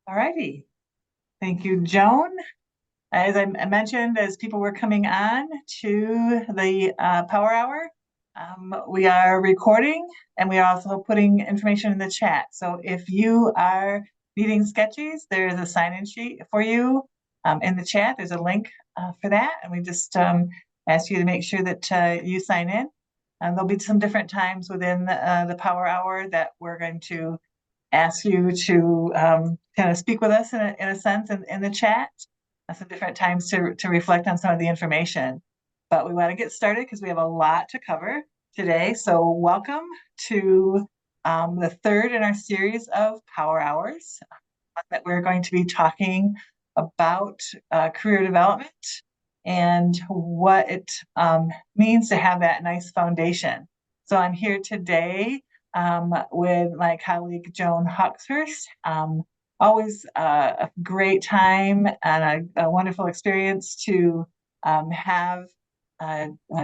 All righty. Thank you, Joan. As I mentioned, as people were coming on to the Power Hour, we are recording and we are also putting information in the chat. So if you are needing sketches, there is a sign-in sheet for you in the chat. There's a link for that. And we just ask you to make sure that you sign in. There'll be some different times within the Power Hour that we're going to ask you to kind of speak with us in a sense in the chat. Some different times to reflect on some of the information. But we want to get started because we have a lot to cover today. So welcome to the third in our series of Power Hours that we're going to be talking about career development and what it means to have that nice foundation. So I'm here today with my colleague Joan Hawkshurst. Always a great time and a wonderful experience to have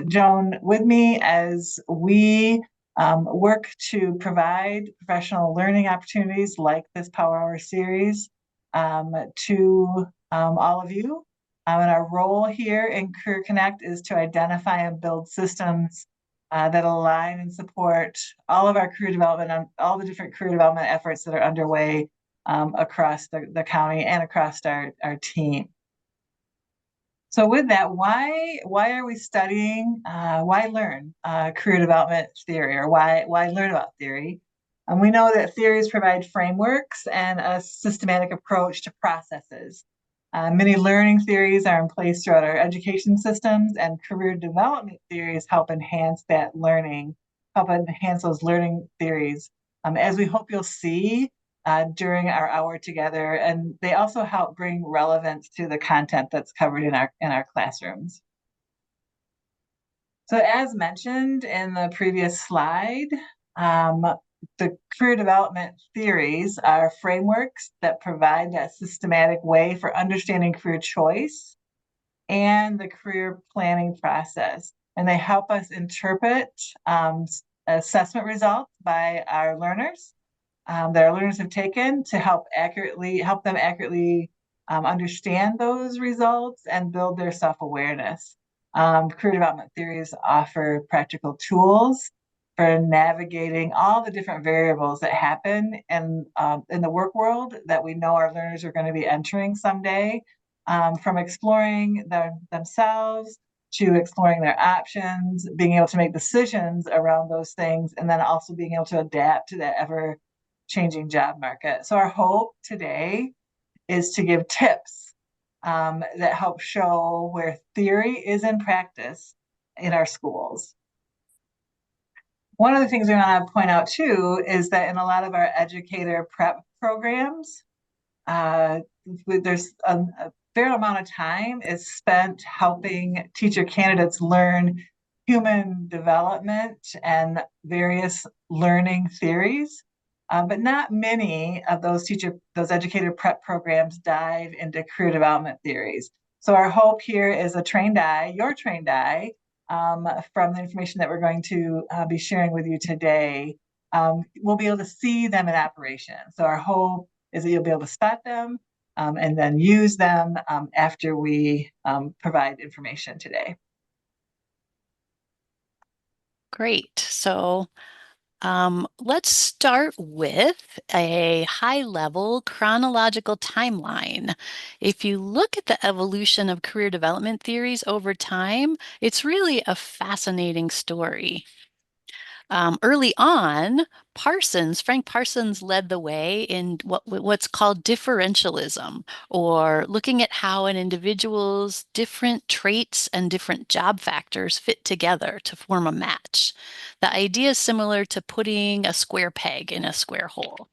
Joan with me as we work to provide professional learning opportunities like this Power Hour series to all of you. And our role here in Career Connect is to identify and build systems that align and support all of our career development and all the different career development efforts that are underway across the county and across our team. So with that, why are we studying, why learn career development theory, or why learn about theory? And we know that theories provide frameworks and a systematic approach to processes. Many learning theories are in place throughout our education systems, and career development theories help enhance that learning, help enhance those learning theories, as we hope you'll see during our hour together. And they also help bring relevance to the content that's covered in our classrooms. So as mentioned in the previous slide, the career development theories are frameworks that provide that systematic way for understanding career choice and the career planning process. And they help us interpret assessment results by our learners that our learners have taken to help them accurately understand those results and build their self-awareness. Career development theories offer practical tools for navigating all the different variables that happen in the work world that we know our learners are going to be entering someday, from exploring themselves to exploring their options, being able to make decisions around those things, and then also being able to adapt to that ever-changing job market. So our hope today is to give tips that help show where theory is in practice in our schools. One of the things we want to point out too is that in a lot of our educator prep programs, there's a fair amount of time is spent helping teacher candidates learn human development and various learning theories. But not many of those educator prep programs dive into career development theories. So our hope here is your trained eye, from the information that we're going to be sharing with you today. We'll be able to see them in operation. So our hope is that you'll be able to spot them and then use them after we provide information today. Great. So let's start with a high-level chronological timeline. If you look at the evolution of career development theories over time, it's really a fascinating story. Early on, Frank Parsons led the way in what's called differentialism, or looking at how an individual's different traits and different job factors fit together to form a match. The idea is similar to putting a square peg in a square hole.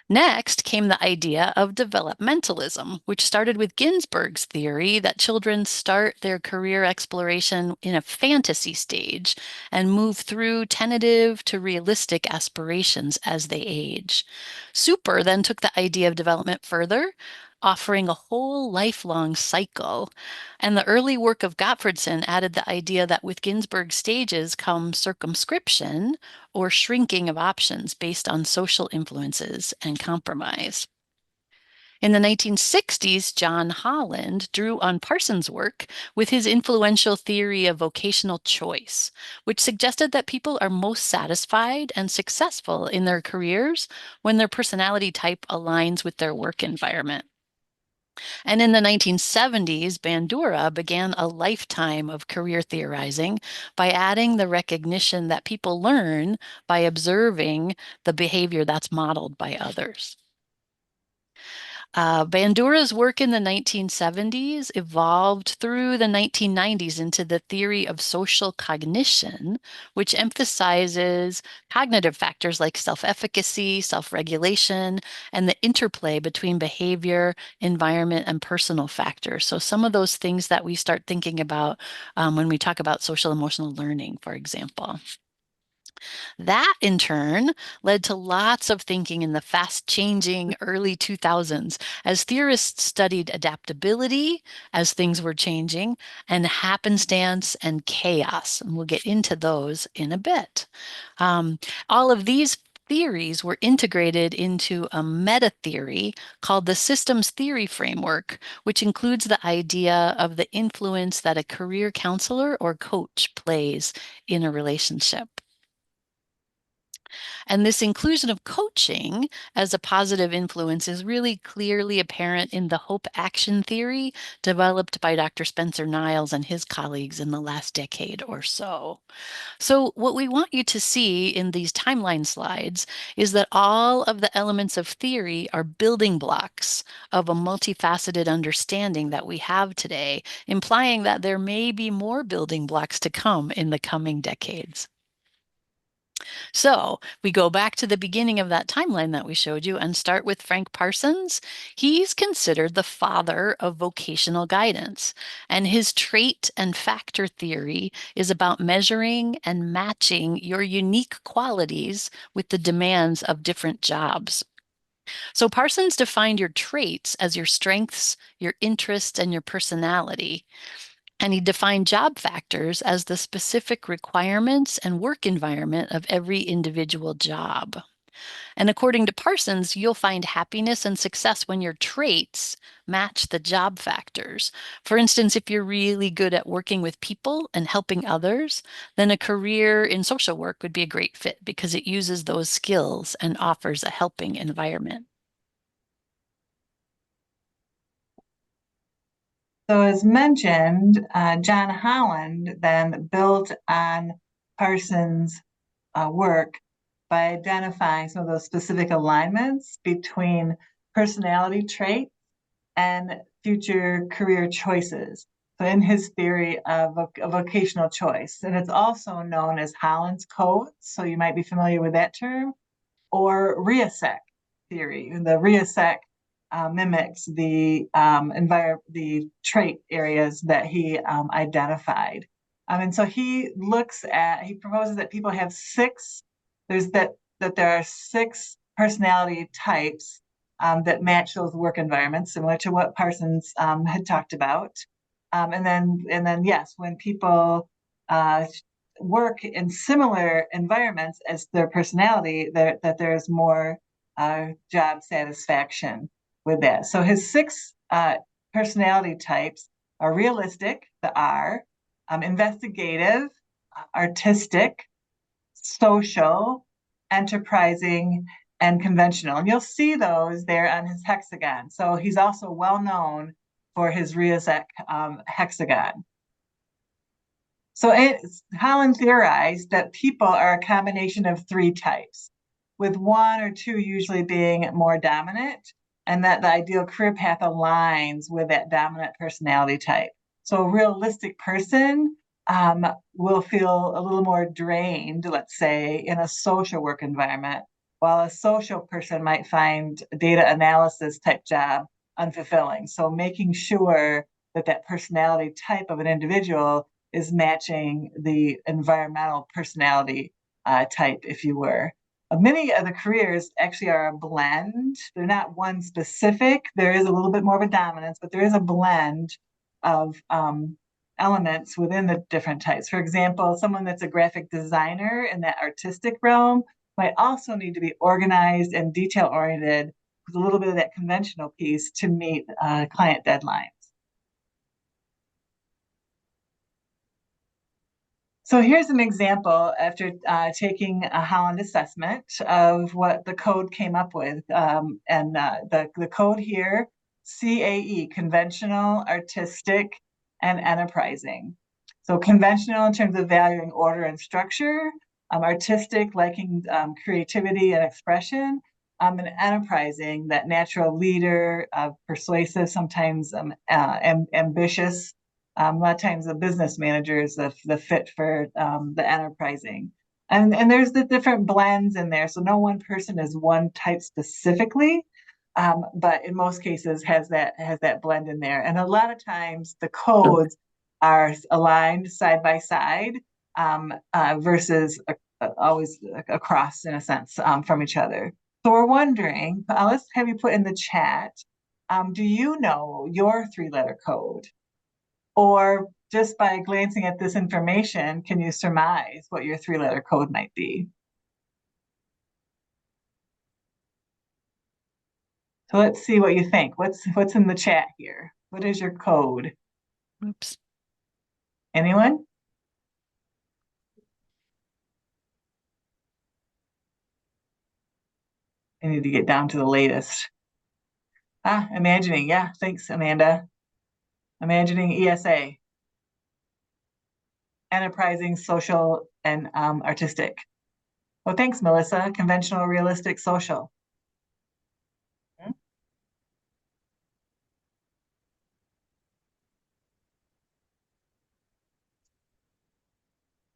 Next came the idea of developmentalism, which started with Ginsberg's theory that children start their career exploration in a fantasy stage and move through tentative to realistic aspirations as they age. Super then took the idea of development further, offering a whole lifelong cycle. And the early work of Gottfredson added the idea that with Ginsberg's stages come circumscription, or shrinking of options based on social influences and compromise. In the 1960s, John Holland drew on Parsons' work with his influential theory of vocational choice, which suggested that people are most satisfied and successful in their careers when their personality type aligns with their work environment. And in the 1970s, Bandura began a lifetime of career theorizing by adding the recognition that people learn by observing the behavior that's modeled by others. Bandura's work in the 1970s evolved through the 1990s into the theory of social cognition, which emphasizes cognitive factors like self-efficacy, self-regulation, and the interplay between behavior, environment, and personal factors. So some of those things that we start thinking about when we talk about social emotional learning, for example. That, in turn, led to lots of thinking in the fast-changing early 2000s as theorists studied adaptability as things were changing and happenstance and chaos. And we'll get into those in a bit. All of these theories were integrated into a meta theory called the systems theory framework, which includes the idea of the influence that a career counselor or coach plays in a relationship. And this inclusion of coaching as a positive influence is really clearly apparent in the hope action theory developed by Dr. Spencer Niles and his colleagues in the last decade or so. So what we want you to see in these timeline slides is that all of the elements of theory are building blocks of a multifaceted understanding that we have today, implying that there may be more building blocks to come in the coming decades. So we go back to the beginning of that timeline that we showed you and start with Frank Parsons. He's considered the father of vocational guidance, and his trait and factor theory is about measuring and matching your unique qualities with the demands of different jobs. So Parsons defined your traits as your strengths, your interests, and your personality. And he defined job factors as the specific requirements and work environment of every individual job. And according to Parsons, you'll find happiness and success when your traits match the job factors. For instance, if you're really good at working with people and helping others, then a career in social work would be a great fit because it uses those skills and offers a helping environment. So as mentioned, John Holland then built on Parsons' work by identifying some of those specific alignments between personality traits and future career choices. So in his theory of a vocational choice, and it's also known as Holland's codes. So you might be familiar with that term, or REASEC theory. The REASEC mimics the the trait areas that he identified. And so he proposes that people have that there are six personality types that match those work environments, similar to what Parsons had talked about. And then, yes, when people work in similar environments as their personality, that there's more job satisfaction with that. So his six personality types are realistic, the R, investigative, artistic, social, enterprising, and conventional. And you'll see those there on his hexagon. So he's also well known for his REASEC hexagon. So Holland theorized that people are a combination of three types, with one or two usually being more dominant, and that the ideal career path aligns with that dominant personality type. So a realistic person will feel a little more drained, let's say, in a social work environment, while a social person might find a data analysis type job unfulfilling. So making sure that that personality type of an individual is matching the environmental personality type, if you were. Many of the careers actually are a blend. They're not one specific. There is a little bit more of a dominance, but there is a blend of elements within the different types. For example, someone that's a graphic designer in that artistic realm might also need to be organized and detail oriented with a little bit of that conventional piece to meet client deadlines. So here's an example after taking a Holland assessment of what the code came up with. The code here, CAE, conventional, artistic, and enterprising. So conventional in terms of valuing order and structure, artistic, liking creativity and expression, and enterprising, that natural leader, persuasive, sometimes ambitious, a lot of times the business manager is the fit for the enterprising. And there's the different blends in there. So no one person is one type specifically, but in most cases has that blend in there. And a lot of times the codes are aligned side by side versus always across in a sense from each other. So we're wondering, let's have you put in the chat, do you know your 3-letter code? Or just by glancing at this information, can you surmise what your 3-letter code might be? So let's see what you think. What's in the chat here? What is your code? Oops. Anyone? I need to get down to the latest. Imagining. Yeah, thanks, Amanda. Imagining ESA. Enterprising, social, and artistic. Well, thanks, Melissa. Conventional, realistic, social.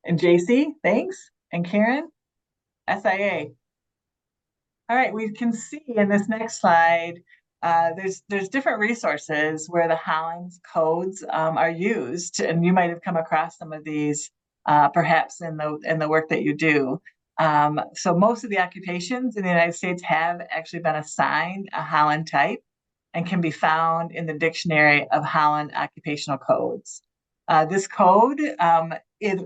And JC, thanks. And Karen, SIA. All right, we can see in this next slide, there's different resources where the Holland's codes are used, and you might have come across some of these perhaps in the work that you do. So most of the occupations in the United States have actually been assigned a Holland type and can be found in the Dictionary of Holland Occupational Codes. This code,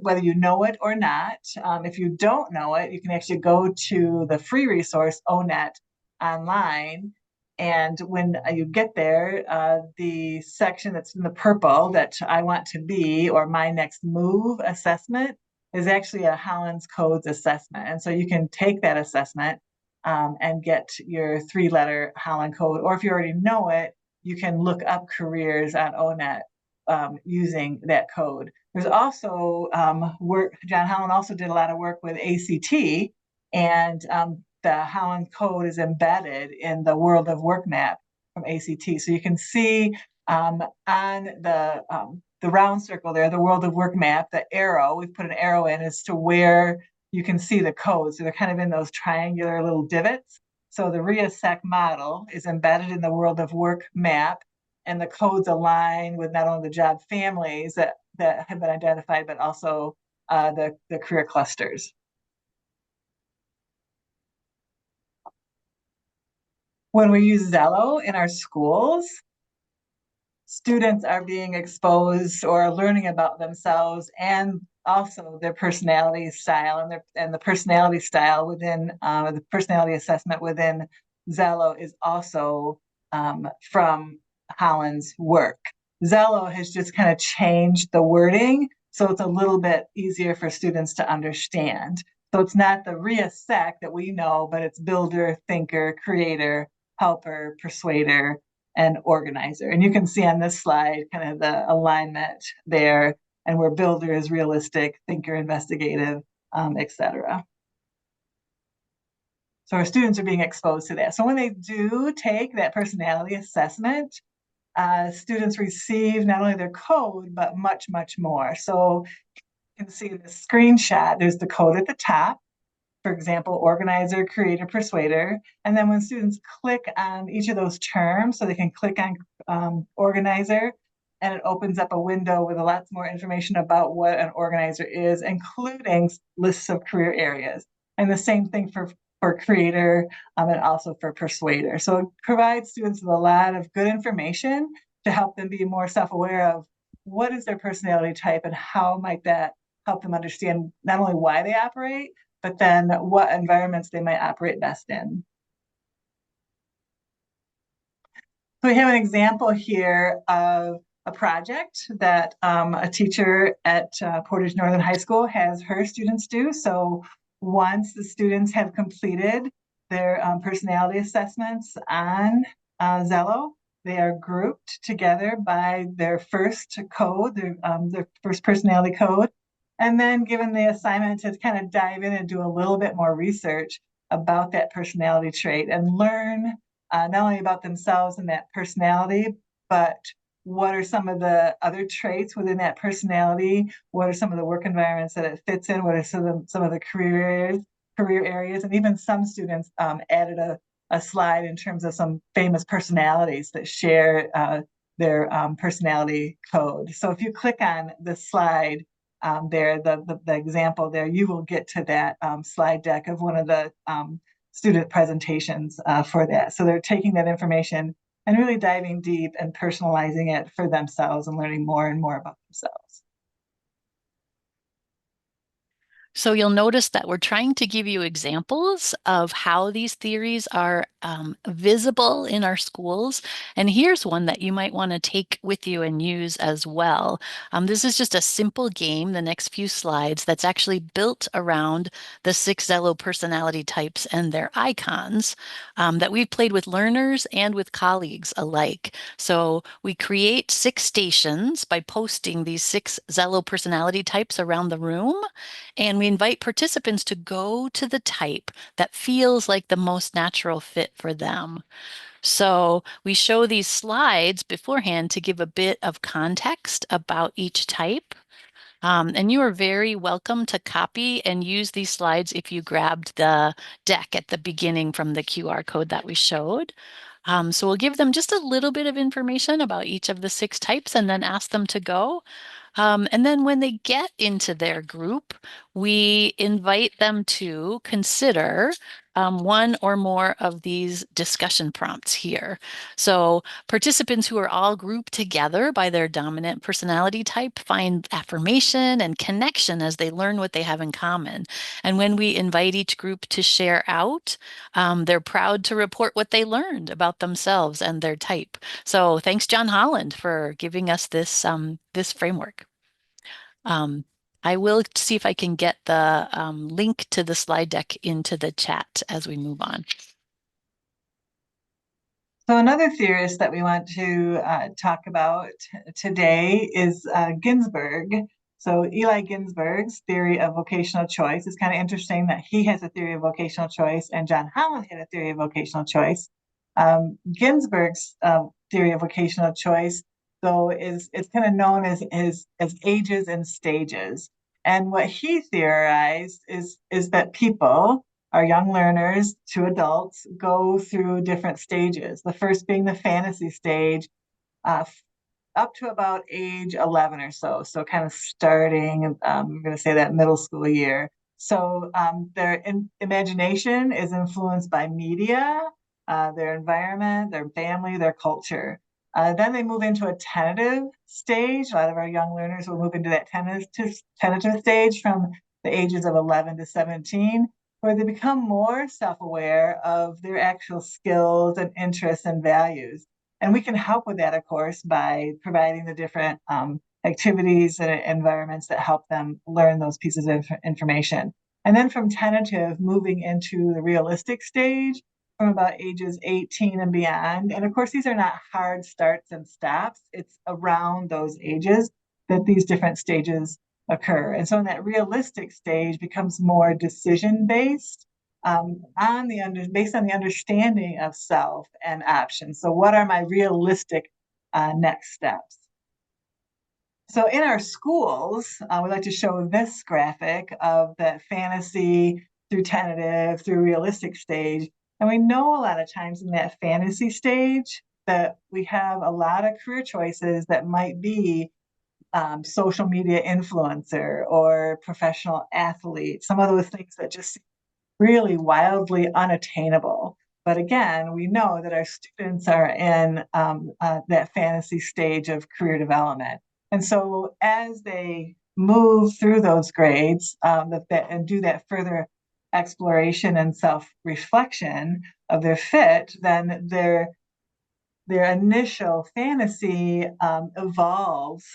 whether you know it or not, if you don't know it, you can actually go to the free resource ONET online. And when you get there, the section that's in the purple, that I want to be, or my next move assessment, is actually a Holland's Codes assessment. And so you can take that assessment and get your 3-letter Holland code. Or if you already know it, you can look up careers on ONET using that code. There's also work, John Holland also did a lot of work with ACT, and the Holland code is embedded in the World of Work map from ACT. So you can see on the round circle there, the World of Work map, the arrow, we've put an arrow in as to where you can see the codes. So they're kind of in those triangular little divots. So the REASEC model is embedded in the World of Work map, and the codes align with not only the job families that have been identified, but also the career clusters. When we use Zello in our schools, students are being exposed or learning about themselves and also their personality style, and the personality style within the personality assessment within Zello is also from Holland's work. Zello has just kind of changed the wording, so it's a little bit easier for students to understand. So it's not the REASEC that we know, but it's builder, thinker, creator, helper, persuader, and organizer. And you can see on this slide kind of the alignment there, and where builder is realistic, thinker, investigative, etc. So our students are being exposed to that. So when they do take that personality assessment, students receive not only their code, but much, much more. So you can see in the screenshot, there's the code at the top, for example, organizer, creator, persuader. And then when students click on each of those terms, so they can click on organizer, and it opens up a window with a lot more information about what an organizer is, including lists of career areas. And the same thing for creator and also for persuader. So it provides students with a lot of good information to help them be more self-aware of what is their personality type and how might that help them understand not only why they operate, but then what environments they might operate best in. So we have an example here of a project that a teacher at Portage Northern High School has her students do. So once the students have completed their personality assessments on Zello, they are grouped together by their first code, their first personality code, and then given the assignment to kind of dive in and do a little bit more research about that personality trait and learn not only about themselves and that personality, but what are some of the other traits within that personality? What are some of the work environments that it fits in? What are some of the career areas? And even some students added a slide in terms of some famous personalities that share their personality code. So if you click on the slide there, the example there, you will get to that slide deck of one of the student presentations for that. So they're taking that information and really diving deep and personalizing it for themselves and learning more and more about themselves. So you'll notice that we're trying to give you examples of how these theories are visible in our schools. And here's one that you might want to take with you and use as well. This is just a simple game, the next few slides, that's actually built around the 6 Zello personality types and their icons that we've played with learners and with colleagues alike. So we create 6 stations by posting these 6 Zello personality types around the room. And we invite participants to go to the type that feels like the most natural fit for them. So we show these slides beforehand to give a bit of context about each type. And you are very welcome to copy and use these slides if you grabbed the deck at the beginning from the QR code that we showed. So we'll give them just a little bit of information about each of the 6 types and then ask them to go. And then when they get into their group, we invite them to consider one or more of these discussion prompts here. So participants who are all grouped together by their dominant personality type find affirmation and connection as they learn what they have in common. And when we invite each group to share out, they're proud to report what they learned about themselves and their type. So thanks, John Holland, for giving us this framework. I will see if I can get the link to the slide deck into the chat as we move on. So another theorist that we want to talk about today is Ginsberg. So Eli Ginsberg's theory of vocational choice is kind of interesting that he has a theory of vocational choice and John Holland had a theory of vocational choice. Ginsberg's theory of vocational choice, though, is kind of known as ages and stages. And what he theorized is that people, our young learners to adults, go through different stages. The first being the fantasy stage, up to about age 11 or so. So kind of starting, I'm going to say that middle school year. So their imagination is influenced by media, their environment, their family, their culture. Then they move into a tentative stage. A lot of our young learners will move into that tentative stage from the ages of 11 to 17, where they become more self-aware of their actual skills and interests and values. And we can help with that, of course, by providing the different activities and environments that help them learn those pieces of information. And then from tentative, moving into the realistic stage from about ages 18 and beyond. And of course, these are not hard starts and stops. It's around those ages that these different stages occur. And so in that realistic stage becomes more decision-based, based on the understanding of self and options. So what are my realistic next steps? So in our schools, we like to show this graphic of that fantasy through tentative, through realistic stage. And we know a lot of times in that fantasy stage that we have a lot of career choices that might be social media influencer or professional athlete, some of those things that just really wildly unattainable. But again, we know that our students are in that fantasy stage of career development. And so as they move through those grades and do that further exploration and self-reflection of their fit, then their initial fantasy evolves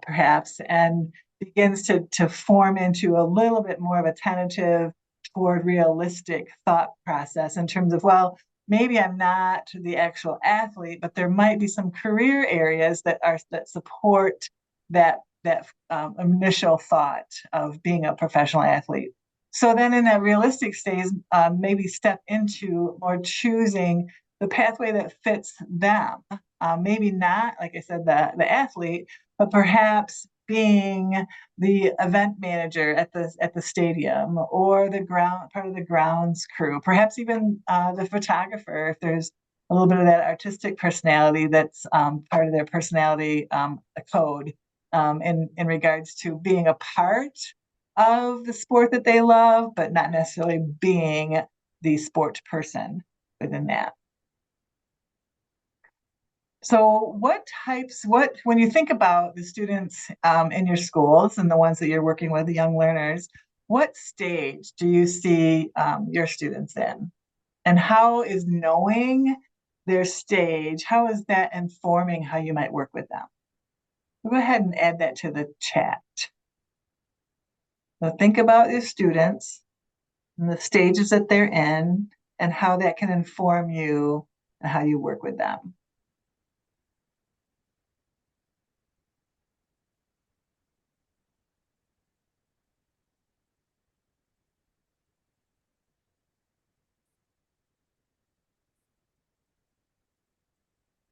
perhaps and begins to form into a little bit more of a tentative toward realistic thought process in terms of, well, maybe I'm not the actual athlete, but there might be some career areas that support that initial thought of being a professional athlete. So then in that realistic stage, maybe step into more choosing the pathway that fits them. Maybe not, like I said, the athlete, but perhaps being the event manager at the stadium, or the part of the grounds crew, perhaps even the photographer, if there's a little bit of that artistic personality that's part of their personality code in regards to being a part of the sport that they love, but not necessarily being the sport person within that. So when you think about the students in your schools and the ones that you're working with, the young learners, what stage do you see your students in? And how is knowing their stage, how is that informing how you might work with them? Go ahead and add that to the chat. So think about your students and the stages that they're in and how that can inform you and how you work with them.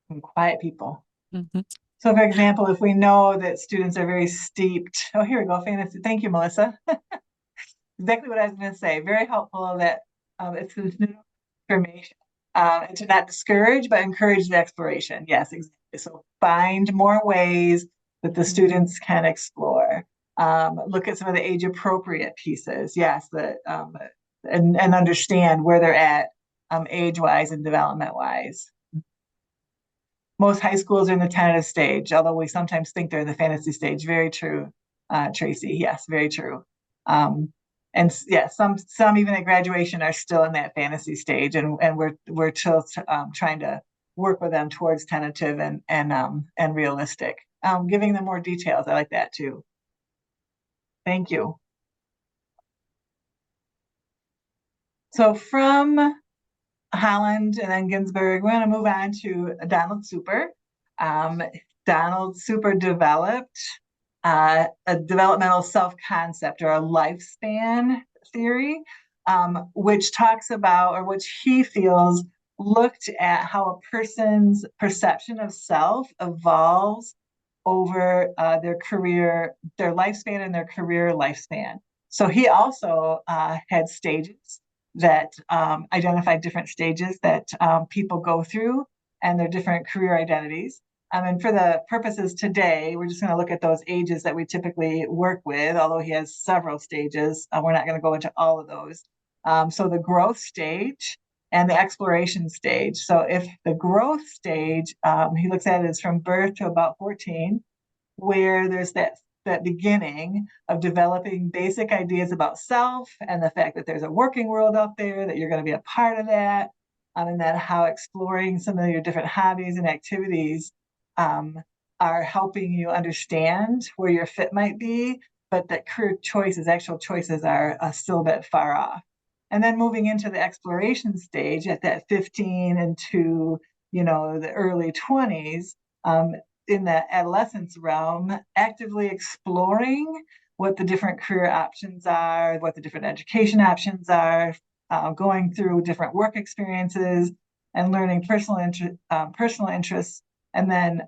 Some quiet people. Mm-hmm. So for example, if we know that students are very steeped, oh, here we go, fantasy. Thank you, Melissa. Exactly what I was going to say. Very helpful that it's this new information and to not discourage, but encourage the exploration. Yes, exactly. So find more ways that the students can explore. Look at some of the age appropriate pieces. Yes, and understand where they're at age wise and development wise. Most high schools are in the tentative stage, although we sometimes think they're in the fantasy stage. Very true, Tracy. Yes, very true. And yeah, some even at graduation are still in that fantasy stage, and we're still trying to work with them towards tentative and realistic, giving them more details. I like that too. Thank you. So from Holland and then Ginsberg, we're going to move on to Donald Super. Donald Super developed a developmental self-concept or a lifespan theory, which talks about, or which he feels looked at how a person's perception of self evolves over their career, their lifespan and their career lifespan. So he also had stages that identified different stages that people go through and their different career identities. And for the purposes today, we're just going to look at those ages that we typically work with, although he has several stages. We're not going to go into all of those. So the growth stage and the exploration stage. So if the growth stage, he looks at it as from birth to about 14, where there's that beginning of developing basic ideas about self and the fact that there's a working world out there, that you're going to be a part of that, and that how exploring some of your different hobbies and activities are helping you understand where your fit might be, but that career choices, actual choices, are still a bit far off. And then moving into the exploration stage at that 15 into the early 20s, in the adolescence realm, actively exploring what the different career options are, what the different education options are, going through different work experiences and learning personal interests, and then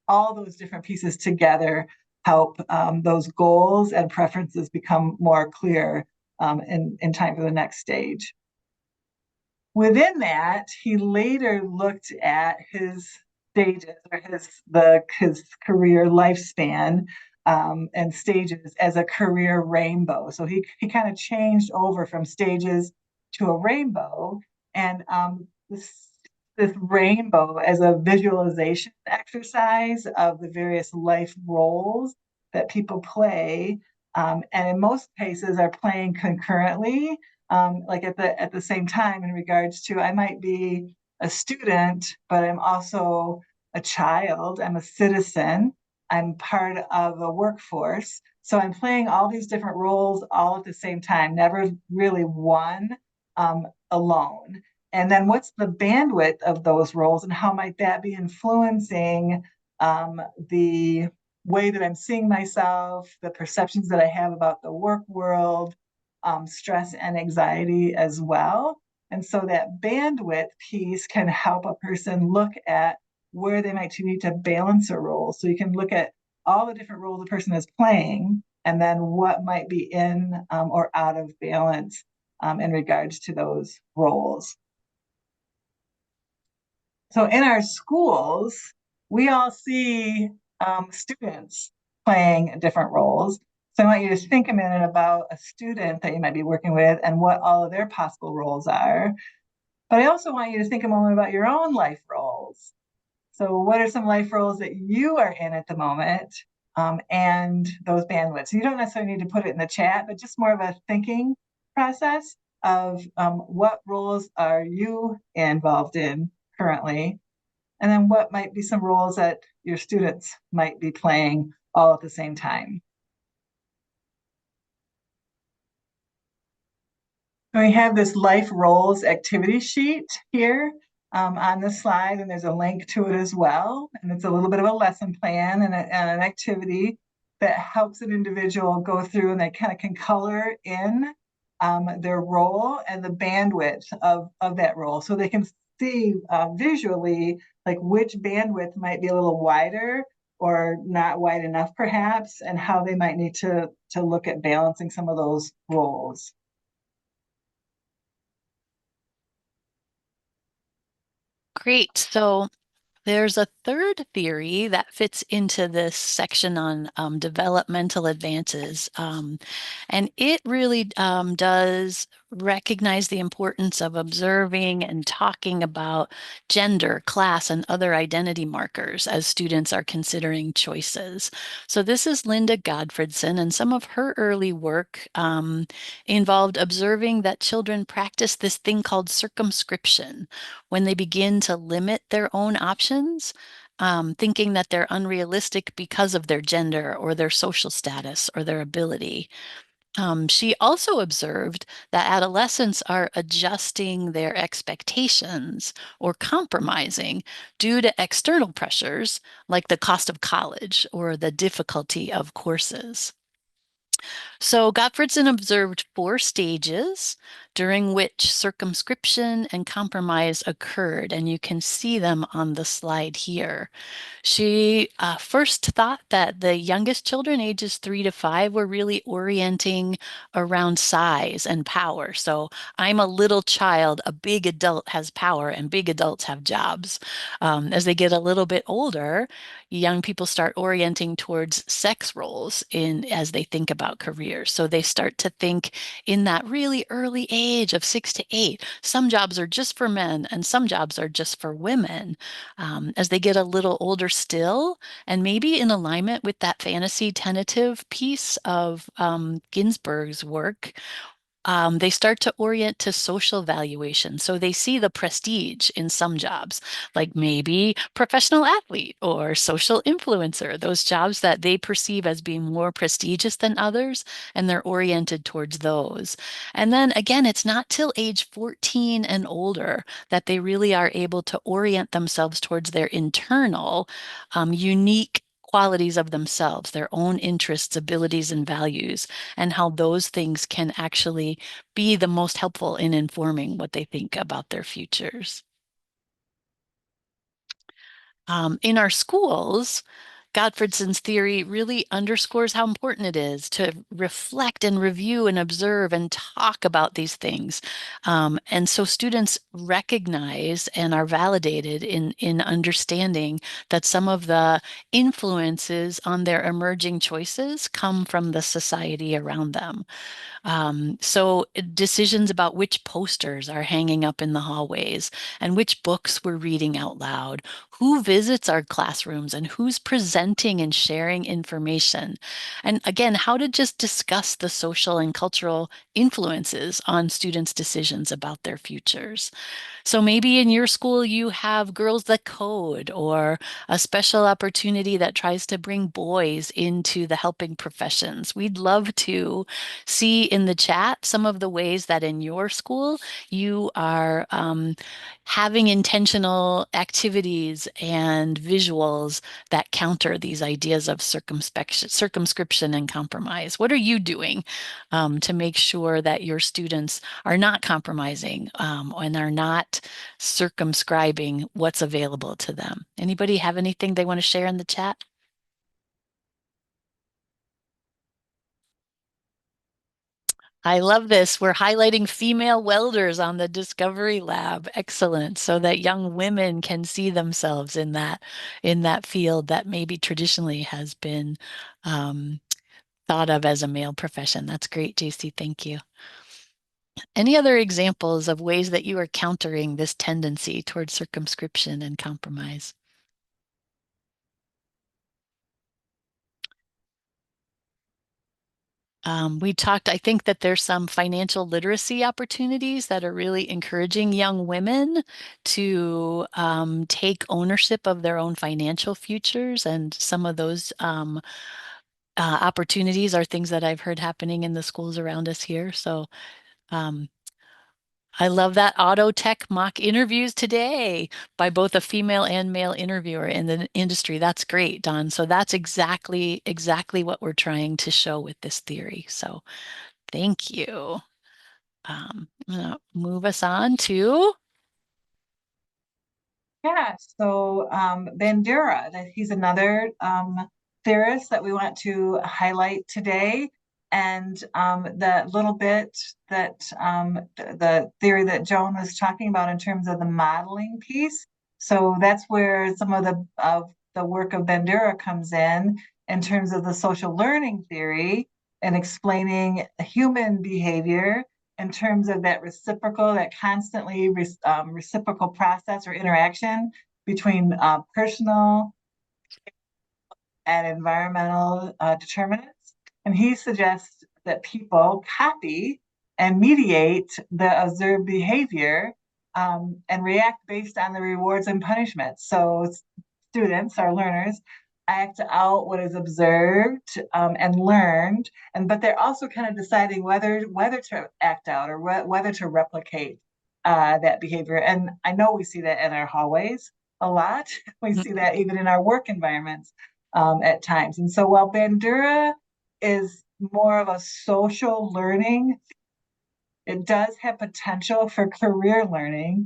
all those different pieces together help those goals and preferences become more clear in time for the next stage. Within that, he later looked at his stages or his career lifespan and stages as a career rainbow. So he kind of changed over from stages to a rainbow, and the this rainbow as a visualization exercise of the various life roles that people play, and in most cases are playing concurrently, like at the same time. In regards to, I might be a student, but I'm also a child. I'm a citizen. I'm part of a workforce. So I'm playing all these different roles all at the same time, never really one alone. And then what's the bandwidth of those roles and how might that be influencing the way that I'm seeing myself, the perceptions that I have about the work world, stress and anxiety as well. And so that bandwidth piece can help a person look at where they might need to balance a role. So you can look at all the different roles a person is playing and then what might be in or out of balance in regards to those roles. So in our schools, we all see students playing different roles. So I want you to think a minute about a student that you might be working with and what all of their possible roles are. But I also want you to think a moment about your own life roles. So what are some life roles that you are in at the moment, and those bandwidths? You don't necessarily need to put it in the chat, but just more of a thinking process of what roles are you involved in currently, and then what might be some roles that your students might be playing all at the same time. We have this life roles activity sheet here on the slide, and there's a link to it as well. And it's a little bit of a lesson plan and an activity that helps an individual go through, and they kind of can color in their role and the bandwidth of that role. So they can see visually like which bandwidth might be a little wider or not wide enough perhaps, and how they might need to look at balancing some of those roles. Great. So there's a third theory that fits into this section on developmental advances. And it really does recognize the importance of observing and talking about gender, class, and other identity markers as students are considering choices. So this is Linda Godfredson, and some of her early work involved observing that children practice this thing called circumscription when they begin to limit their own options, thinking that they're unrealistic because of their gender or their social status or their ability. She also observed that adolescents are adjusting their expectations or compromising due to external pressures like the cost of college or the difficulty of courses. So Gottfredson observed 4 stages during which circumscription and compromise occurred, and you can see them on the slide here. She first thought that the youngest children, ages 3 to 5, were really orienting around size and power. So I'm a little child, a big adult has power, and big adults have jobs. As they get a little bit older, young people start orienting towards sex roles as they think about careers. So they start to think in that really early age of 6 to 8, some jobs are just for men and some jobs are just for women. As they get a little older still, and maybe in alignment with that fantasy tentative piece of Ginsberg's work, they start to orient to social valuation. So they see the prestige in some jobs, like maybe professional athlete or social influencer, those jobs that they perceive as being more prestigious than others, and they're oriented towards those. And then again, it's not till age 14 and older that they really are able to orient themselves towards their internal, unique qualities of themselves, their own interests, abilities, and values, and how those things can actually be the most helpful in informing what they think about their futures. In our schools, Gottfriedsen's theory really underscores how important it is to reflect and review and observe and talk about these things. And so students recognize and are validated in understanding that some of the influences on their emerging choices come from the society around them. So decisions about which posters are hanging up in the hallways and which books we're reading out loud, who visits our classrooms and who's presenting and sharing information. And again, how to just discuss the social and cultural influences on students' decisions about their futures. So maybe in your school you have Girls That Code or a special opportunity that tries to bring boys into the helping professions. We'd love to see in the chat some of the ways that in your school you are having intentional activities and visuals that counter these ideas of circumscription and compromise. What are you doing to make sure that your students are not compromising and are not circumscribing what's available to them? Anybody have anything they want to share in the chat? I love this. We're highlighting female welders on the Discovery Lab. Excellent. So that young women can see themselves in that field that maybe traditionally has been um, thought of as a male profession. That's great, JC. Thank you. Any other examples of ways that you are countering this tendency towards circumscription and compromise? We talked, I think that there's some financial literacy opportunities that are really encouraging young women to take ownership of their own financial futures. And some of those opportunities are things that I've heard happening in the schools around us here. So um, I love that auto tech mock interviews today by both a female and male interviewer in the industry. That's great, Don. So that's exactly what we're trying to show with this theory. So thank you. I'm gonna move us on to Yeah, so Bandura, that he's another theorist that we want to highlight today. And the little bit that the theory that Joan was talking about in terms of the modeling piece. So that's where some of the work of Bandura comes in terms of the social learning theory and explaining human behavior in terms of that reciprocal, that constantly reciprocal process or interaction between personal and environmental determinants. And he suggests that people copy and mediate the observed behavior and react based on the rewards and punishments. So students, our learners, act out what is observed and learned, but they're also kind of deciding whether to act out or whether to replicate that behavior. And I know we see that in our hallways a lot. We see that even in our work environments at times. And so while Bandura is more of a social learning, it does have potential for career learning.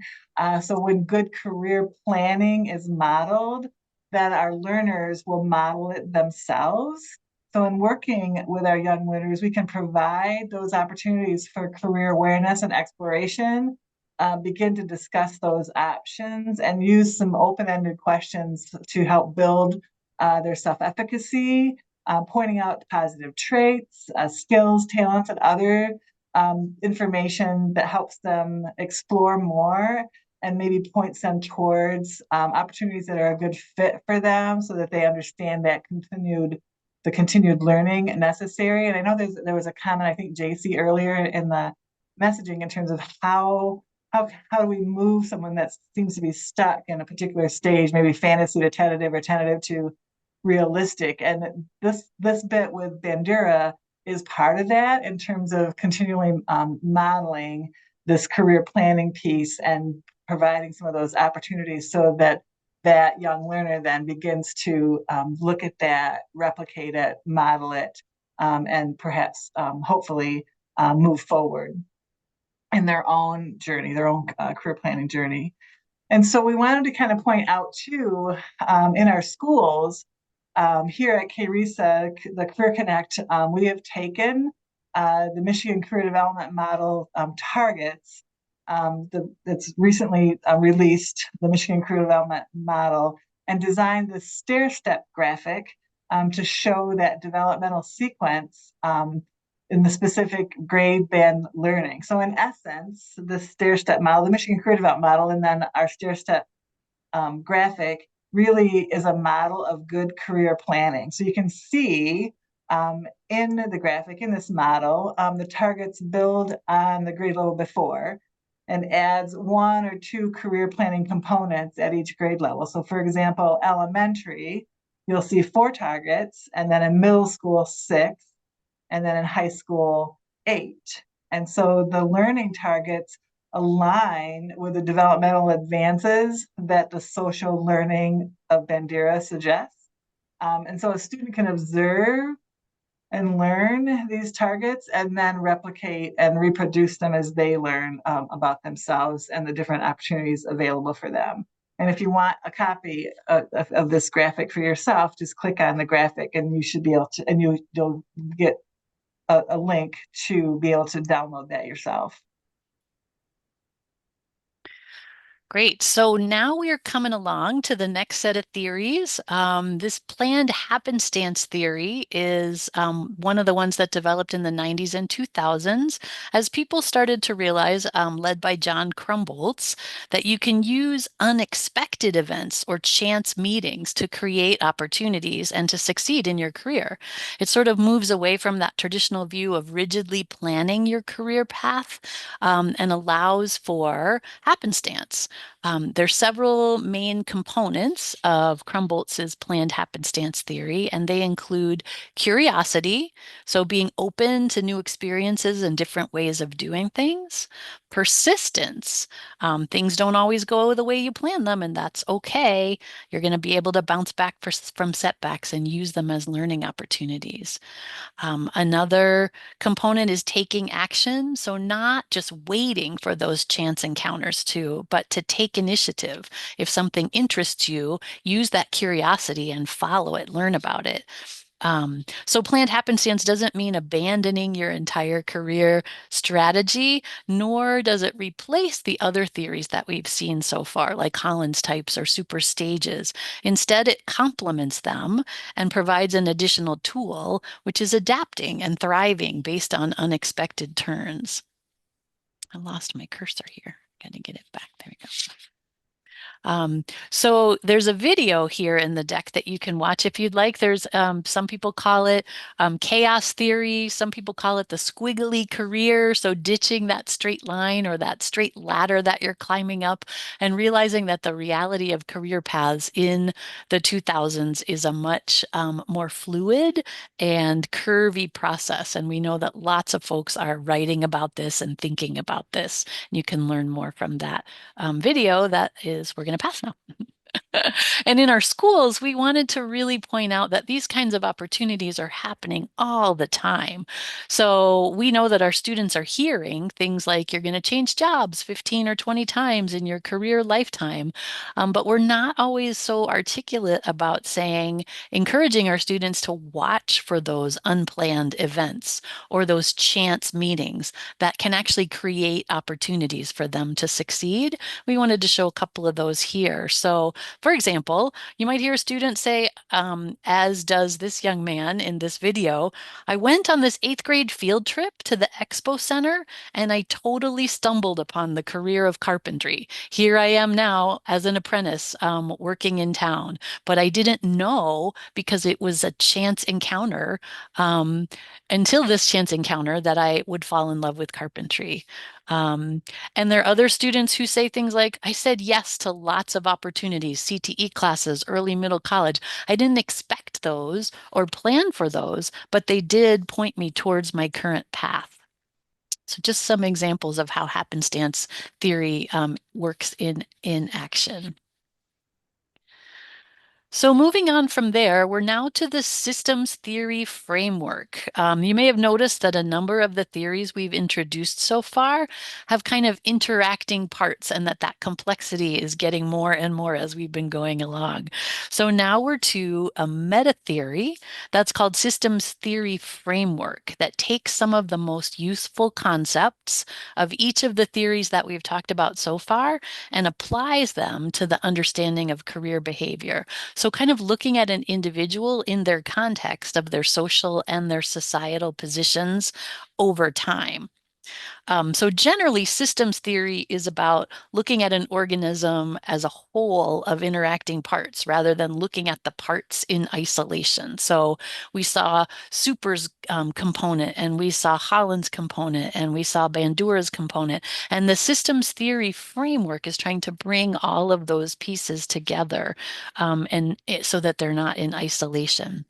So when good career planning is modeled, then our learners will model it themselves. So in working with our young learners, we can provide those opportunities for career awareness and exploration, begin to discuss those options and use some open-ended questions to help build their self-efficacy, pointing out positive traits, skills, talents, and other information that helps them explore more and maybe points them towards opportunities that are a good fit for them so that they understand that the continued learning necessary. And I know there was a comment, I think JC earlier in the messaging in terms of how do we move someone that seems to be stuck in a particular stage, maybe fantasy to tentative or tentative to realistic. And this bit with Bandura is part of that in terms of continually modeling this career planning piece and providing some of those opportunities so that that young learner then begins to look at that, replicate it, model it, and perhaps hopefully move forward in their own journey, their own career planning journey. And so we wanted to kind of point out too, in our schools, here at KRESA, the Career Connect, we have taken the Michigan Career Development Model targets that's recently released, the Michigan Career Development Model, and designed the stair-step graphic to show that developmental sequence in the specific grade band learning. So in essence, the stair-step model, the Michigan Career Development Model, and then our stair-step graphic really is a model of good career planning. So you can see in the graphic, in this model, the targets build on the grade level before and adds one or two career planning components at each grade level. So for example, elementary, you'll see 4 targets, and then in middle school, 6, and then in high school, 8. And so the learning targets align with the developmental advances that the social learning of Bandera suggests. And so a student can observe and learn these targets and then replicate and reproduce them as they learn about themselves and the different opportunities available for them. And if you want a copy of this graphic for yourself, just click on the graphic and you should be able to, and you'll get a link to be able to download that yourself. Great. So now we are coming along to the next set of theories. This planned happenstance theory is one of the ones that developed in the 90s and 2000s as people started to realize, led by John Crumboltz, that you can use unexpected events or chance meetings to create opportunities and to succeed in your career. It sort of moves away from that traditional view of rigidly planning your career path and allows for happenstance. There's several main components of Crumboltz's planned happenstance theory, and they include curiosity, so being open to new experiences and different ways of doing things, persistence. Things don't always go the way you plan them, and that's okay. You're going to be able to bounce back from setbacks and use them as learning opportunities. Another component is taking action. So not just waiting for those chance encounters but to take initiative. If something interests you, use that curiosity and follow it, learn about it. So planned happenstance doesn't mean abandoning your entire career strategy, nor does it replace the other theories that we've seen so far, like Collins types or super stages. Instead, it complements them and provides an additional tool, which is adapting and thriving based on unexpected turns. I lost my cursor here. Got to get it back. There we go. So there's a video here in the deck that you can watch if you'd like. There's some people call it chaos theory. Some people call it the squiggly career. So ditching that straight line or that straight ladder that you're climbing up and realizing that the reality of career paths in the 2000s is a much more fluid and curvy process. And we know that lots of folks are writing about this and thinking about this. You can learn more from that video that is, we're going to pass now. And in our schools, we wanted to really point out that these kinds of opportunities are happening all the time. So we know that our students are hearing things like you're going to change jobs 15 or 20 times in your career lifetime. But we're not always so articulate about saying, encouraging our students to watch for those unplanned events or those chance meetings that can actually create opportunities for them to succeed. We wanted to show a couple of those here. So for example, you might hear a student say, as does this young man in this video, I went on this 8th grade field trip to the expo center and I totally stumbled upon the career of carpentry. Here I am now as an apprentice working in town, but I didn't know because it was a chance encounter until this chance encounter that I would fall in love with carpentry. Um, and there are other students who say things like, I said yes to lots of opportunities, CTE classes, early middle college. I didn't expect those or plan for those, but they did point me towards my current path. So just some examples of how happenstance theory works in action. So moving on from there, we're now to the systems theory framework. You may have noticed that a number of the theories we've introduced so far have kind of interacting parts, and that complexity is getting more and more as we've been going along. So now we're to a meta theory that's called systems theory framework that takes some of the most useful concepts of each of the theories that we've talked about so far and applies them to the understanding of career behavior. So, kind of looking at an individual in their context of their social and their societal positions over time. So generally, systems theory is about looking at an organism as a whole of interacting parts rather than looking at the parts in isolation. So we saw Super's component, and we saw Holland's component, and we saw Bandura's component. And the systems theory framework is trying to bring all of those pieces together, so that they're not in isolation.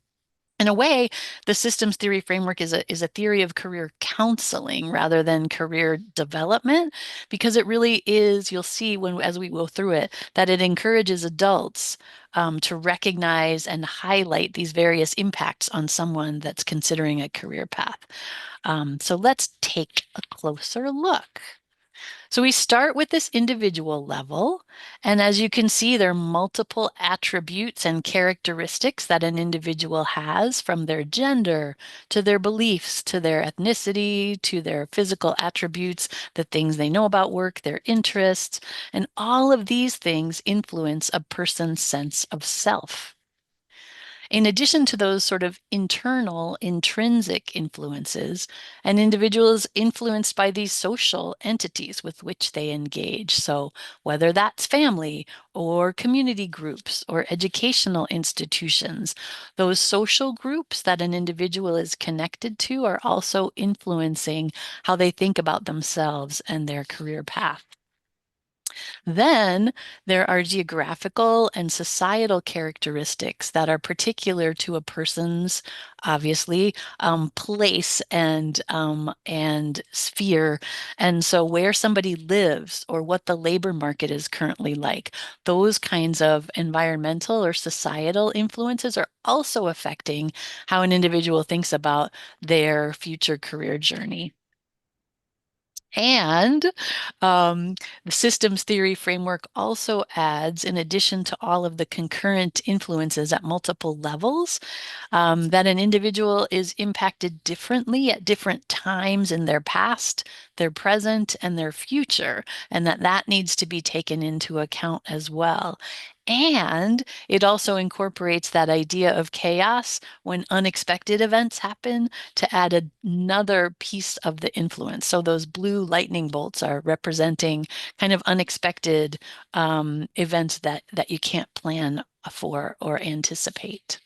In a way, the systems theory framework is a theory of career counseling rather than career development, because it really is, you'll see when as we go through it, that it encourages adults to recognize and highlight these various impacts on someone that's considering a career path. So let's take a closer look. So we start with this individual level. And as you can see, there are multiple attributes and characteristics that an individual has, from their gender to their beliefs, to their ethnicity, to their physical attributes, the things they know about work, their interests. And all of these things influence a person's sense of self. In addition to those sort of internal, intrinsic influences, an individual is influenced by these social entities with which they engage. So, whether that's family or community groups or educational institutions, those social groups that an individual is connected to are also influencing how they think about themselves and their career path. Then there are geographical and societal characteristics that are particular to a person's, obviously, place and sphere. And so where somebody lives or what the labor market is currently like, those kinds of environmental or societal influences are also affecting how an individual thinks about their future career journey. And the systems theory framework also adds, in addition to all of the concurrent influences at multiple levels, that an individual is impacted differently at different times in their past, their present, and their future, and that needs to be taken into account as well. And it also incorporates that idea of chaos when unexpected events happen to add another piece of the influence. So those blue lightning bolts are representing kind of unexpected events that you can't plan for or anticipate.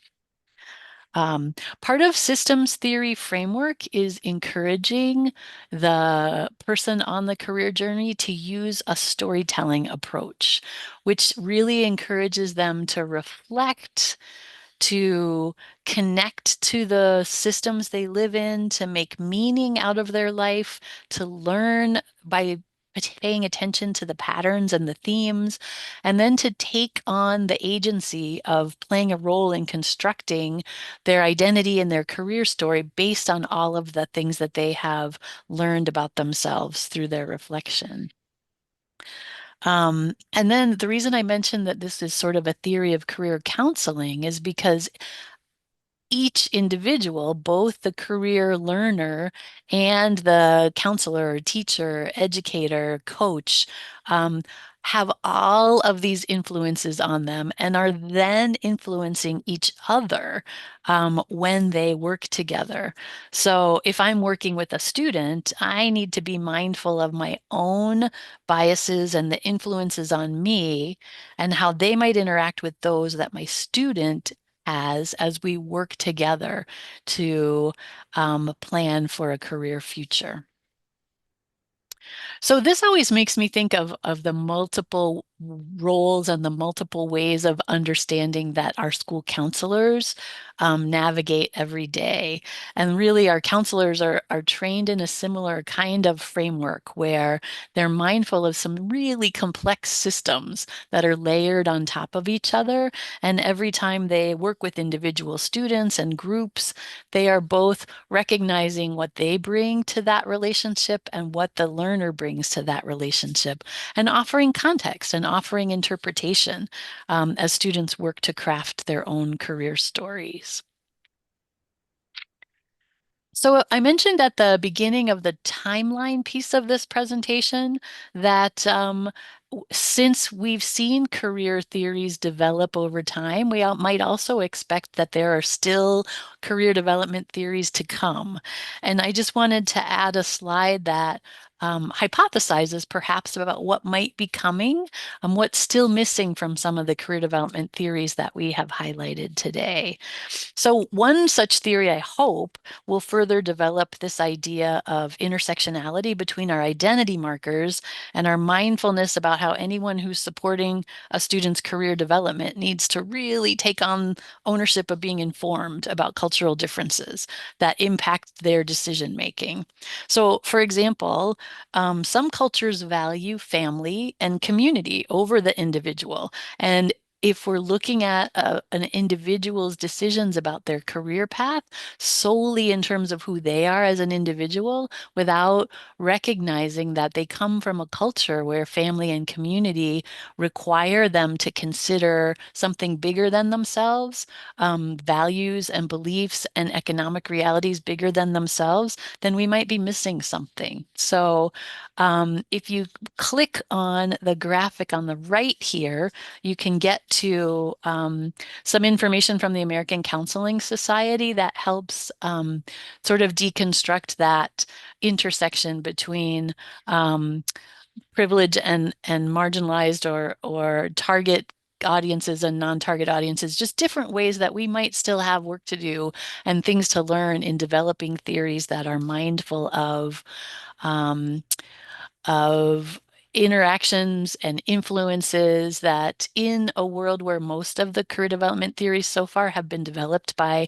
Part of systems theory framework is encouraging the person on the career journey to use a storytelling approach, which really encourages them to reflect, to connect to the systems they live in, to make meaning out of their life, to learn by paying attention to the patterns and the themes, and then to take on the agency of playing a role in constructing their identity and their career story based on all of the things that they have learned about themselves through their reflection. And then the reason I mentioned that this is sort of a theory of career counseling is because each individual, both the career learner and the counselor, teacher, educator, coach, have all of these influences on them and are then influencing each other when they work together. So if I'm working with a student, I need to be mindful of my own biases and the influences on me and how they might interact with those that my student as we work together to plan for a career future. So this always makes me think of the multiple roles and the multiple ways of understanding that our school counselors navigate every day. And really, our counselors are trained in a similar kind of framework where they're mindful of some really complex systems that are layered on top of each other. And every time they work with individual students and groups, they are both recognizing what they bring to that relationship and what the learner brings to that relationship, and offering context and offering interpretation as students work to craft their own career stories. So I mentioned at the beginning of the timeline piece of this presentation that since we've seen career theories develop over time, we might also expect that there are still career development theories to come. And I just wanted to add a slide that hypothesizes perhaps about what might be coming, what's still missing from some of the career development theories that we have highlighted today. So one such theory, I hope, will further develop this idea of intersectionality between our identity markers and our mindfulness about how anyone who's supporting a student's career development needs to really take on ownership of being informed about cultural differences that impact their decision making. So, for example, some cultures value family and community over the individual. And if we're looking at an individual's decisions about their career path solely in terms of who they are as an individual, without recognizing that they come from a culture where family and community require them to consider something bigger than themselves, values and beliefs and economic realities bigger than themselves, then we might be missing something. So if you click on the graphic on the right here, you can get to some information from the American Counseling Society that helps sort of deconstruct that intersection between privilege and marginalized or target audiences and non-target audiences, just different ways that we might still have work to do and things to learn in developing theories that are mindful um, of interactions and influences that in a world where most of the career development theories so far have been developed by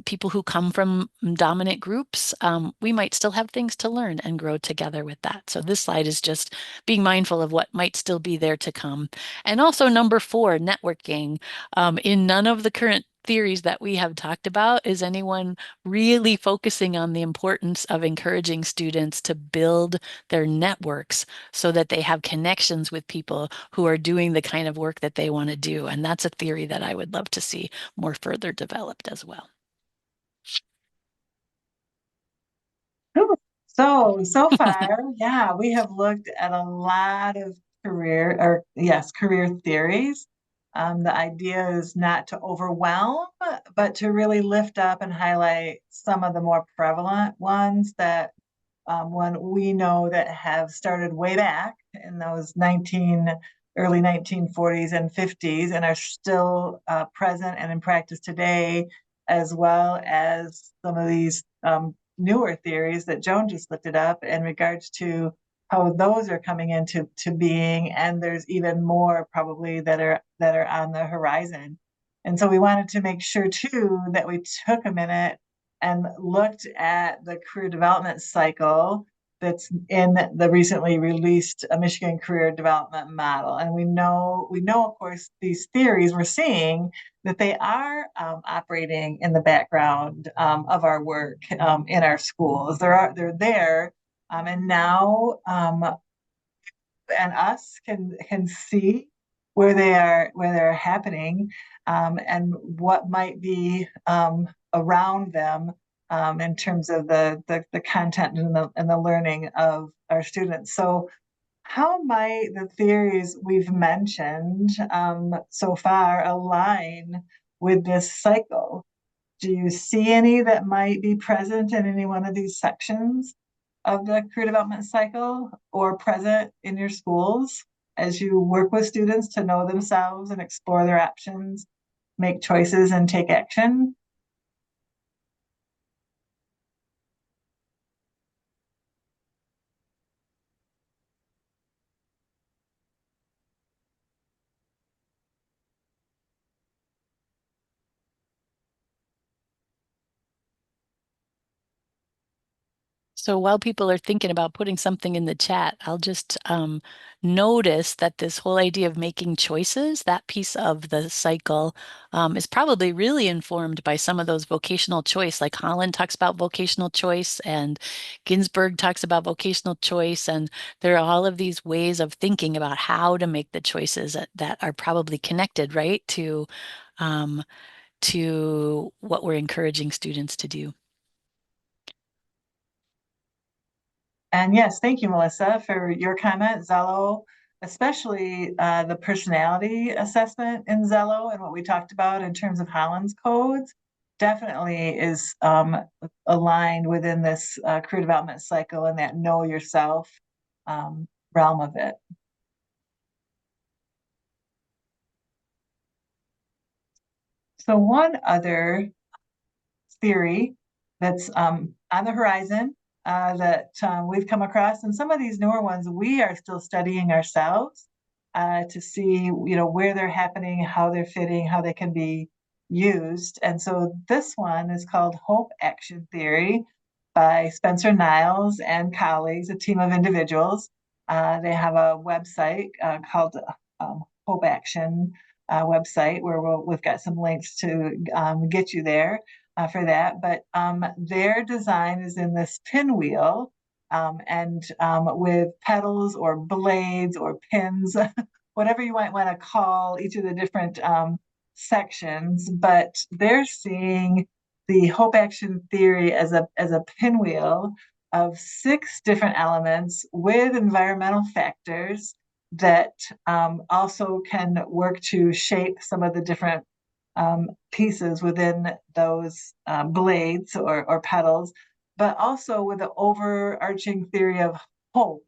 people who come from dominant groups, we might still have things to learn and grow together with that. So this slide is just being mindful of what might still be there to come. And also number 4, networking. In none of the current theories that we have talked about is anyone really focusing on the importance of encouraging students to build their networks so that they have connections with people who are doing the kind of work that they want to do. And that's a theory that I would love to see more further developed as well. Whew. So far, yeah, we have looked at a lot of career theories. The idea is not to overwhelm, but to really lift up and highlight some of the more prevalent ones that one we know that have started way back in those early 1940s and 50s and are still present and in practice today, as well as some of these newer theories that Joan just lifted up in regards to how those are coming into being, and there's even more probably that are on the horizon. And so we wanted to make sure too that we took a minute and looked at the career development cycle that's in the recently released Michigan Career Development Model. And we know, of course, these theories we're seeing that they are operating in the background of our work in our schools. They're there, and now and us can see where they're happening, and what might be around them in terms of the content and the learning of our students. So how might the theories we've mentioned so far align with this cycle? Do you see any that might be present in any one of these sections of the career development cycle or present in your schools as you work with students to know themselves and explore their options, make choices, and take action? So while people are thinking about putting something in the chat, I'll just notice that this whole idea of making choices, that piece of the cycle, is probably really informed by some of those vocational choice. Like Holland talks about vocational choice, and Ginsburg talks about vocational choice, and there are all of these ways of thinking about how to make the choices that are probably connected, right, um, to what we're encouraging students to do. And yes, thank you, Melissa, for your comment. Zello, especially the personality assessment in Zello and what we talked about in terms of Holland's codes, definitely is aligned within this career development cycle and that know yourself realm of it. So one other theory that's on the horizon that we've come across, and some of these newer ones we are still studying ourselves to see, where they're happening, how they're fitting, how they can be used. And so this one is called Hope Action Theory by Spencer Niles and colleagues, a team of individuals. They have a website called Hope Action website where we've got some links to get you there for that. But their design is in this pinwheel and with pedals or blades or pins, whatever you might want to call each of the different sections. But they're seeing the Hope Action Theory as a pinwheel of 6 different elements with environmental factors that also can work to shape some of the different pieces within those blades or pedals, but also with the overarching theory of hope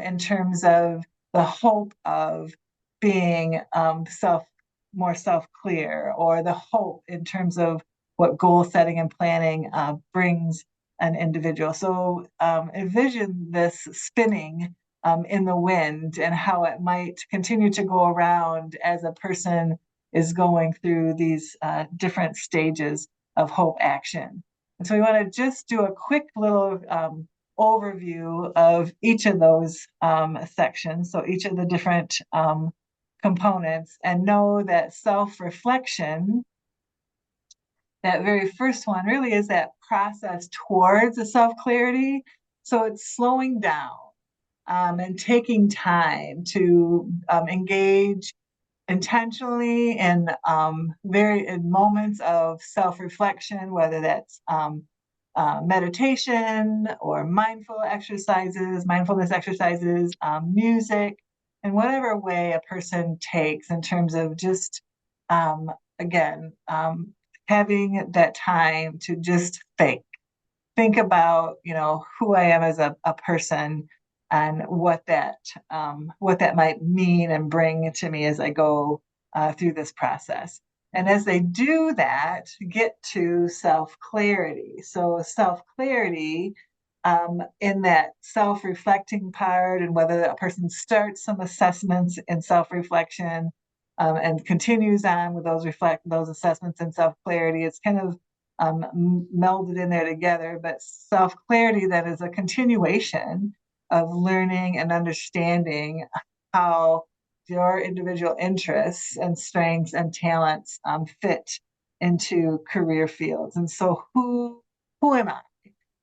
in terms of the hope of being more self-clear, or the hope in terms of what goal setting and planning brings an individual. So envision this spinning in the wind and how it might continue to go around as a person is going through these different stages of hope action. And so we want to just do a quick little overview of each of those sections, so each of the different components, and know that self-reflection, that very first one, really is that process towards a self-clarity. So it's slowing down and taking time to engage intentionally in in moments of self-reflection, whether that's meditation or mindfulness exercises, music, in whatever way a person takes in terms of just again having that time to just think about who I am as a person and what that might mean and bring to me as I go through this process. And as they do that, get to self-clarity. So self-clarity in that self-reflecting part, and whether a person starts some assessments in self-reflection and continues on with those assessments in self-clarity, it's kind of melded in there together. But self-clarity then is a continuation of learning and understanding how your individual interests and strengths and talents fit into career fields. And so who am I,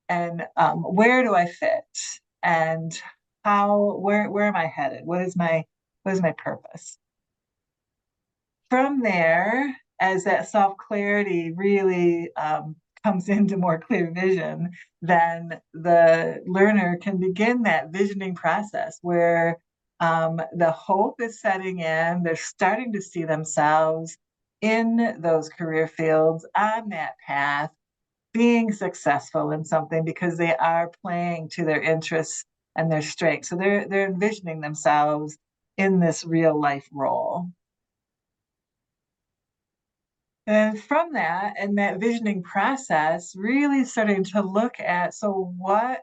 and where do I fit, and where am I headed, what is my purpose? From there, as that self-clarity really comes into more clear vision, then the learner can begin that visioning process where the hope is setting in. They're starting to see themselves in those career fields on that path, being successful in something because they are playing to their interests and their strengths. So they're envisioning themselves in this real life role. And from that and that visioning process, really starting to look at, so what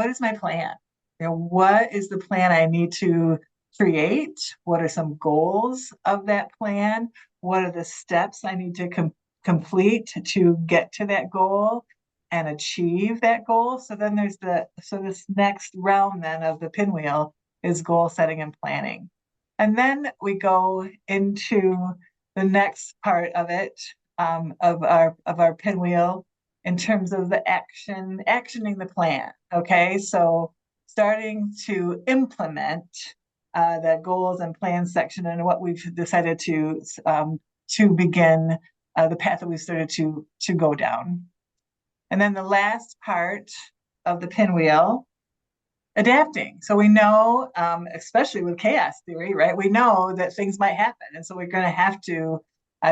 is my plan? What is the plan I need to create? What are some goals of that plan? What are the steps I need to complete to get to that goal? and achieve that goal. So then there's this next realm then of the pinwheel is goal setting and planning. And then we go into the next part of it, of our pinwheel in terms of the actioning the plan. Okay, so starting to implement the goals and plans section and what we've decided to begin the path that we've started to go down. And then the last part of the pinwheel, adapting. So we know, especially with chaos theory, right? We know that things might happen. And so we're going to have to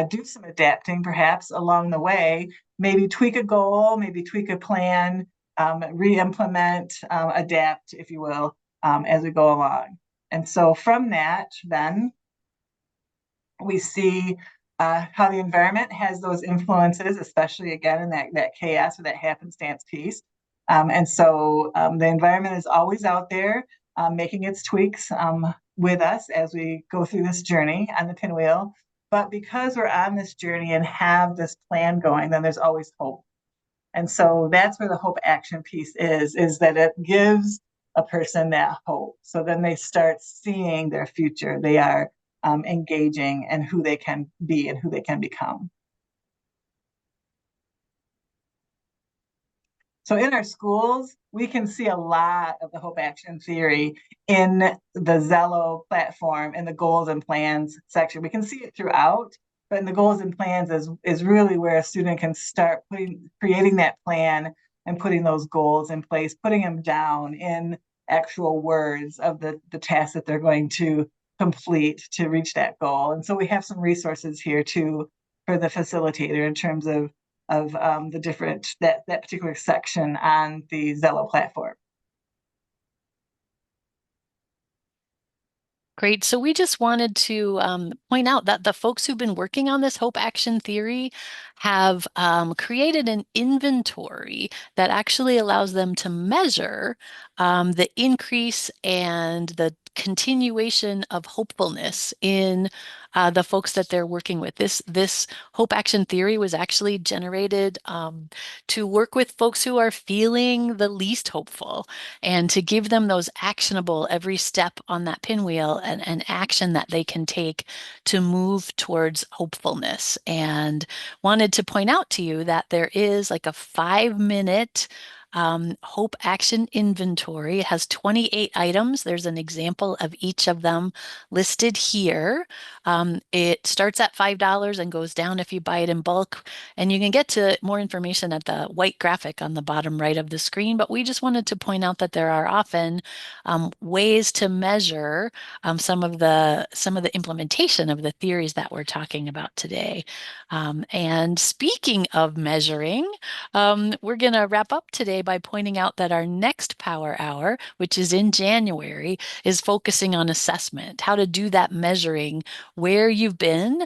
do some adapting perhaps along the way, maybe tweak a goal, maybe tweak a plan, re-implement, adapt, if you will, as we go along. And so from that, then we see how the environment has those influences, especially again in that chaos or that happenstance piece. And so the environment is always out there making its tweaks with us as we go through this journey on the pinwheel. But because we're on this journey and have this plan going, then there's always hope. And so that's where the hope action piece is that it gives a person that hope. So then they start seeing their future. They are engaging and who they can be and who they can become. So in our schools, we can see a lot of the Hope Action Theory in the Zello platform in the goals and plans section. We can see it throughout, but in the goals and plans is really where a student can start creating that plan and putting those goals in place, putting them down in actual words of the tasks that they're going to complete to reach that goal. And so we have some resources here too for the facilitator in terms of the different, that particular section on the Zello platform. Great. So we just wanted to point out that the folks who've been working on this Hope Action Theory have created an inventory that actually allows them to measure the increase and the continuation of hopefulness in the folks that they're working with. This Hope Action Theory was actually generated to work with folks who are feeling the least hopeful and to give them those actionable every step on that pinwheel and an action that they can take to move towards hopefulness. And wanted to point out to you that there is like a 5-minute Hope Action Inventory. It has 28 items. There's an example of each of them listed here. It starts at $5 and goes down if you buy it in bulk. And you can get to more information at the white graphic on the bottom right of the screen. But we just wanted to point out that there are often ways to measure some of the implementation of the theories that we're talking about today. And speaking of measuring, we're going to wrap up today by pointing out that our next Power Hour, which is in January, is focusing on assessment, how to do that measuring, where you've been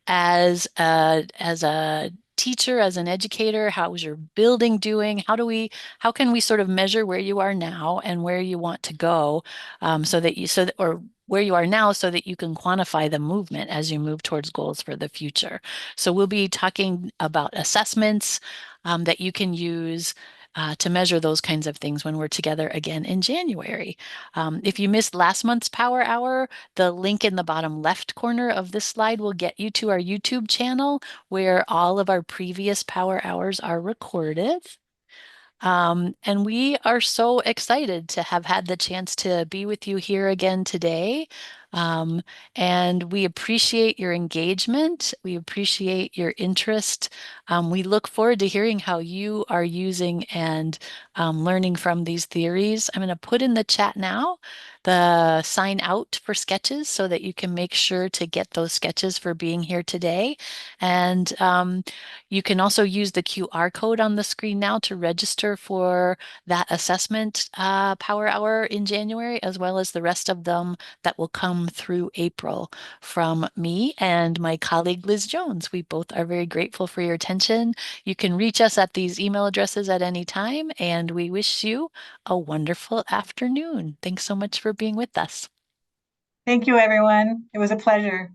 as a teacher, as an educator, how is your building doing? How can we sort of measure where you are now and where you want to go, or where you are now so that you can quantify the movement as you move towards goals for the future. So we'll be talking about assessments that you can use to measure those kinds of things when we're together again in January. If you missed last month's Power Hour, the link in the bottom left corner of this slide will get you to our YouTube channel where all of our previous Power Hours are recorded. And we are so excited to have had the chance to be with you here again today. And we appreciate your engagement. We appreciate your interest. We look forward to hearing how you are using and learning from these theories. I'm going to put in the chat now the sign out for sketches so that you can make sure to get those sketches for being here today. And you can also use the QR code on the screen now to register for that assessment Power Hour in January, as well as the rest of them that will come through April from me and my colleague Liz Jones. We both are very grateful for your attention. You can reach us at these email addresses at any time, and we wish you a wonderful afternoon. Thanks so much for being with us. Thank you, everyone. It was a pleasure.